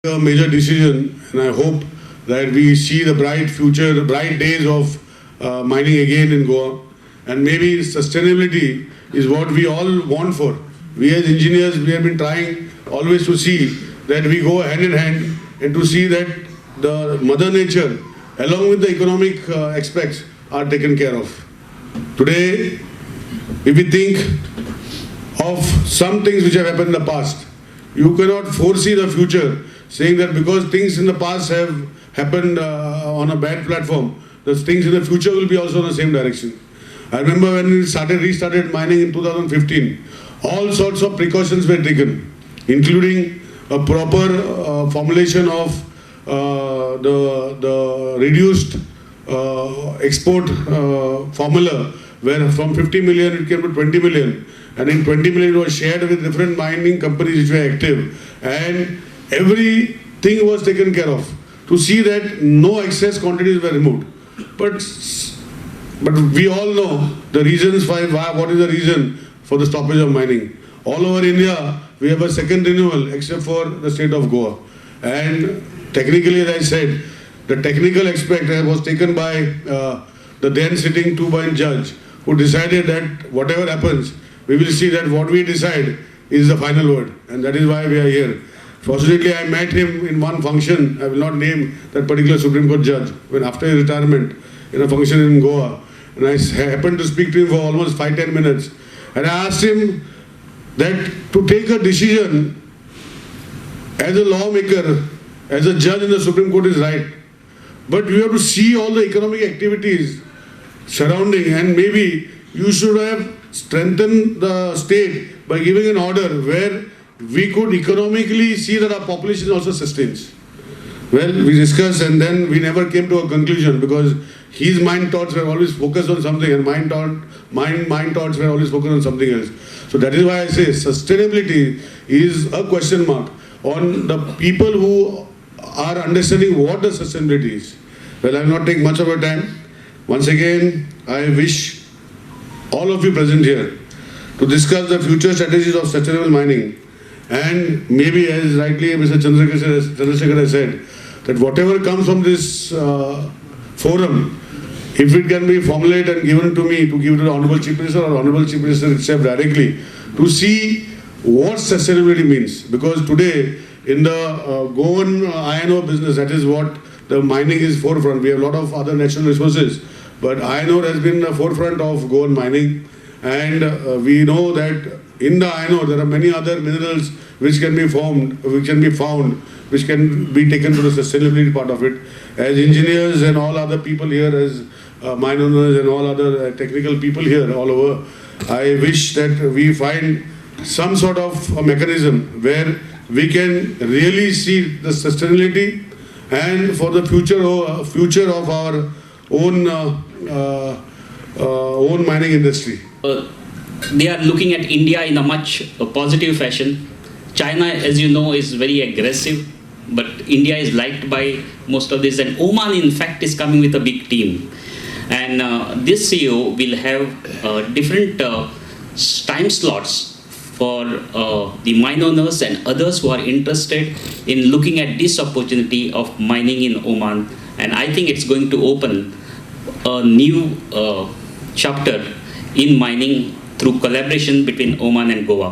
A major decision, and I hope that we see the bright future, bright days of mining again in Goa. And maybe sustainability is what we all want for. We as engineers, we have been trying always to see that we go hand in hand and to see that the mother nature along with the economic aspects are taken care of. Today, if we think of some things which have happened in the past, you cannot foresee the future, saying that because things in the past have happened on a bad platform, the things in the future will be also in the same direction. I remember when we restarted mining in 2015, all sorts of precautions were taken, including a proper formulation of the reduced export formula, where from 50 million it came to 20 million. And in 20 million it was shared with different mining companies which were active. And everything was taken care of to see that no excess quantities were removed. But we all know the reasons why, what is the reason for the stoppage of mining. All over India, we have a second renewal except for the state of Goa. And technically, as I said, the technical aspect was taken by the then sitting two-point judge, who decided that whatever happens, we will see that what we decide is the final word. And that is why we are here. Fortunately, I met him in one function. I will not name that particular Supreme Court judge. When after his retirement, in a function in Goa, and I happened to speak to him for almost 5-10 minutes. And I asked him that to take a decision as a lawmaker, as a judge in the Supreme Court is right. But we have to see all the economic activities surrounding, and maybe you should have strengthened the state by giving an order where we could economically see that our population also sustains. Well, we discussed and then we never came to a conclusion because his mind thoughts were always focused on something and mind thoughts were always focused on something else. So that is why I say sustainability is a question mark on the people who are understanding what the sustainability is. Well, I will not take much of your time. Once again, I wish all of you present here to discuss the future strategies of sustainable mining. And maybe, as rightly Mr. Chandrasekhar has said, that whatever comes from this forum, if it can be formulated and given to me to give to the Honorable Chief Minister or Honorable Chief Minister itself directly, to see what sustainability means. Because today, in the Goan iron ore business, that is what the mining is forefront. We have a lot of other natural resources, but iron ore has been the forefront of Goan mining. And we know that in the iron ore, there are many other minerals which can be found, which can be taken to the sustainability part of it. As engineers and all other people here, as mine owners and all other technical people here all over, I wish that we find some sort of a mechanism where we can really see the sustainability and for the future of our own mining industry. They are looking at India in a much positive fashion. China, as you know, is very aggressive, but India is liked by most of this. And Oman, in fact, is coming with a big team. And this CEO will have different time slots for the mine owners and others who are interested in looking at this opportunity of mining in Oman. And I think it's going to open a new chapter in mining through collaboration between Oman and Goa.